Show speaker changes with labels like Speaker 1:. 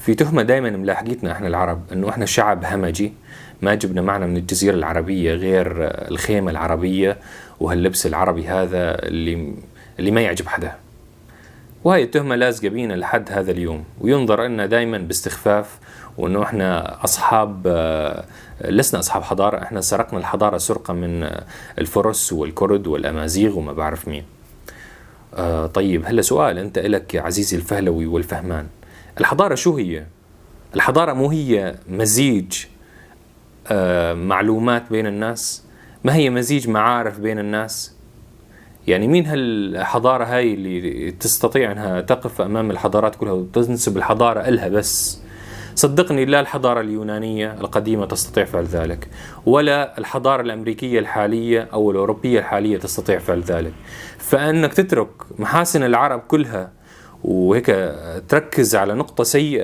Speaker 1: في تهمة دائما ملاحقتنا احنا العرب انه احنا شعب همجي، ما جبنا معنا من الجزيرة العربية غير الخيمة العربية وهاللبس العربي هذا اللي ما يعجب حدا. وهي التهمة لازقة بينا لحد هذا اليوم، وينظر لنا دائما باستخفاف وانه احنا لسنا اصحاب حضارة، احنا سرقنا الحضارة سرقة من الفرس والكرد والامازيغ وما بعرف مين. طيب هلا سؤال انت الك يا عزيزي الفهلوي والفهمان، الحضارة شو هي؟ الحضارة مو هي مزيج معلومات بين الناس؟ ما هي مزيج معارف بين الناس؟ يعني مين هالحضارة هاي اللي تستطيع انها تقف امام الحضارات كلها وتنسب الحضارة إلها بس؟ صدقني لا الحضارة اليونانية القديمة تستطيع فعل ذلك، ولا الحضارة الأمريكية الحالية أو الأوروبية الحالية تستطيع فعل ذلك. فأنك تترك محاسن العرب كلها وهيك تركز على نقطة سيئة